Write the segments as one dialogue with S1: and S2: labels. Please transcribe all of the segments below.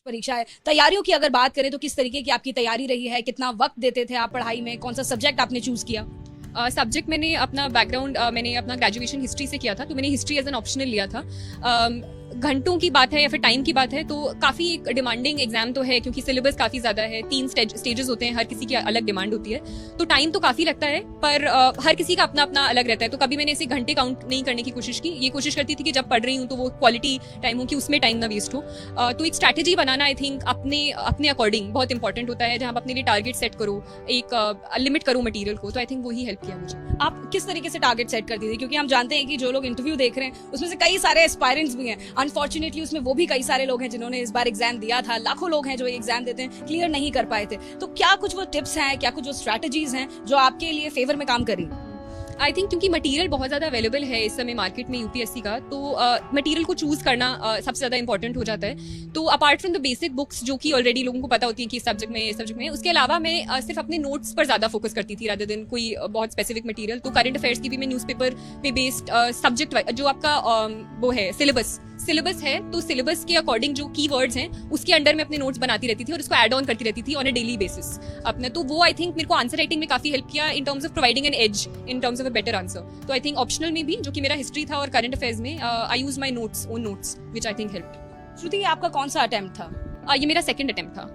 S1: परीक्षा है, तैयारियों की अगर बात करें तो किस तरीके की आपकी तैयारी रही है, कितना वक्त देते थे आप पढ़ाई में, कौन सा सब्जेक्ट आपने चूज किया?
S2: सब्जेक्ट मैंने अपना बैकग्राउंड मैंने अपना ग्रेजुएशन हिस्ट्री से किया था, तो मैंने हिस्ट्री एज एन ऑप्शनल लिया था। घंटों की बात है या फिर टाइम की बात है तो काफ़ी एक डिमांडिंग एग्जाम तो है, क्योंकि सिलेबस काफ़ी ज़्यादा है, 3 स्टेजेस होते हैं, हर किसी की अलग डिमांड होती है, तो टाइम तो काफ़ी लगता है, पर हर किसी का अपना अपना अलग रहता है। तो कभी मैंने ऐसे घंटे काउंट नहीं करने की कोशिश की, ये कोशिश करती थी कि जब पढ़ रही हूँ तो वो क्वालिटी टाइम हो कि उसमें टाइम ना वेस्ट हो। तो एक स्ट्रैटेजी बनाना आई थिंक अपने अकॉर्डिंग बहुत इंपॉर्टेंट होता है, जहाँ आप अपने लिए टारगेट सेट करो, एक लिमिट करो मटीरियल को, तो आई थिंक वही हेल्प किया मुझे।
S1: आप किस तरीके से टारगेट सेट करती थी, क्योंकि हम जानते हैं कि जो लोग इंटरव्यू देख रहे हैं उसमें से कई सारे एस्पायरेंट्स भी हैं, अनफॉर्चुनेटली उसमें वो भी कई सारे लोग हैं जिन्होंने इस बार एग्जाम दिया था, लाखों लोग हैं जो एग्जाम देते हैं क्लियर नहीं कर पाए थे। तो क्या कुछ वो टिप्स हैं, क्या कुछ वो स्ट्रैटेजीज हैं जो आपके लिए फेवर में काम करी?
S2: आई थिंक क्योंकि मटेरियल बहुत ज़्यादा अवेलेबल है इस समय मार्केट में यूपीएससी का, तो मटेरियल को चूज़ करना सबसे ज़्यादा इंपॉर्टेंट हो जाता है। तो apart from the basic books जो कि ऑलरेडी लोगों को पता होती है कि इस सब्जेक्ट में, उसके अलावा मैं सिर्फ अपने नोट्स पर ज़्यादा फोकस करती थी रादर देन कोई बहुत स्पेसिफिक मटेरियल। तो करंट अफेयर्स की भी मैं न्यूज़पेपर पे बेस्ड सब्जेक्ट जो आपका वो है सिलेबस है, तो सिलेबस के अकॉर्डिंग जो कीवर्ड्स हैं उसके अंडर में अपने नोट्स बनाती रहती थी और उसको ऐड ऑन करती रहती थी ऑन अ डेली बेसिस अपने। तो वो आई थिंक मेरे को आंसर राइटिंग में काफ़ी हेल्प किया in terms of providing an edge, in terms of a better answer. तो आई थिंक ऑप्शनल में भी जो कि मेरा हिस्ट्री था और करंट अफेयर्स में I use my own notes which I think help.
S1: Shruti, आपका कौन सा अटेम्प्ट था?
S2: ये मेरा सेकंड अटेम्प्ट था।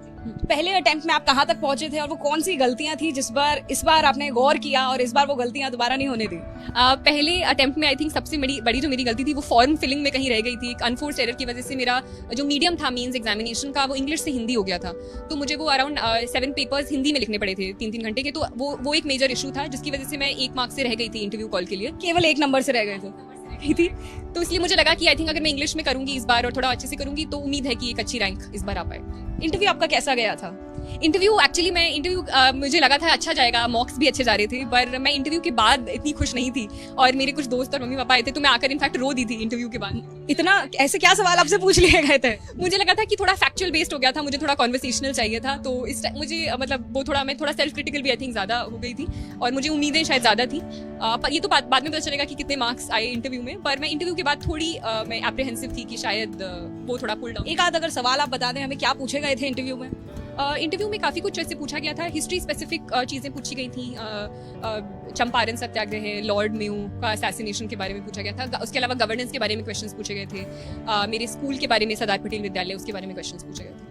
S1: पहले अटेम्प्ट में आप कहाँ तक पहुंचे थे और वो कौन सी गलतियां थी इस बार आपने गौर किया और इस बार वो गलतियां दोबारा नहीं होने दी?
S2: पहले अटेम्प्ट में आई थिंक सबसे बड़ी जो मेरी गलती थी वो फॉर्म फिलिंग में कहीं रह गई थी। एक अनफोर्स एरर की वजह से मेरा जो मीडियम था मेंस एग्जामिनेशन का वो इंग्लिश से हिंदी हो गया था, तो मुझे वो अराउंड 7 पेपर्स हिंदी में लिखने पड़े थे 3-3 घंटे के। तो वो एक मेजर इशू था जिसकी वजह से मैं 1 मार्क्स से रह गई थी इंटरव्यू कॉल के लिए,
S1: केवल 1 नंबर से रह गए थे?
S2: थी। तो इसलिए मुझे लगा कि आई थिंक अगर मैं इंग्लिश में करूंगी इस बार और थोड़ा अच्छे से करूंगी तो उम्मीद है कि एक अच्छी रैंक इस बार आ पाए।
S1: इंटरव्यू आपका कैसा गया था?
S2: इंटरव्यू मुझे लगा था अच्छा जाएगा, मॉक्स भी अच्छे जा रहे थे, पर मैं इंटरव्यू के बाद इतनी खुश नहीं थी और मेरे कुछ दोस्त और मम्मी पापा आए थे तो मैं आकर इनफैक्ट रो दी थी इंटरव्यू के बाद।
S1: इतना ऐसे क्या सवाल आपसे पूछ लिए गए थे?
S2: मुझे लगा था कि थोड़ा फैक्चुअल बेस्ड हो गया था, मुझे थोड़ा कॉन्वर्सेशनल चाहिए था, तो इस मुझे मतलब वो मैं थोड़ा सेल्फ क्रिटिकल भी आई थिंक ज़्यादा हो गई थी और मुझे उम्मीदें शायद ज़्यादा थी। पर ये तो बाद में पता चलेगा कि कितने मार्क्स आए इंटरव्यू में, पर मैं इंटरव्यू के बाद थोड़ी मैं एप्रीहेंसिव थी कि शायद वो थोड़ा पुल डाउन।
S1: एक आध अगर सवाल आप बता दें हमें, क्या पूछे गए थे इंटरव्यू में?
S2: इंटरव्यू में काफ़ी कुछ ऐसे पूछा गया था, हिस्ट्री स्पेसिफिक चीज़ें पूछी गई थी, चंपारण सत्याग्रह, लॉर्ड मेयो का असैसिनेशन के बारे में पूछा गया था। उसके अलावा गवर्नेंस के बारे में क्वेश्चंस पूछे गए थे, मेरे स्कूल के बारे में सरदार पटेल विद्यालय उसके बारे में क्वेश्चंस पूछे गए थे।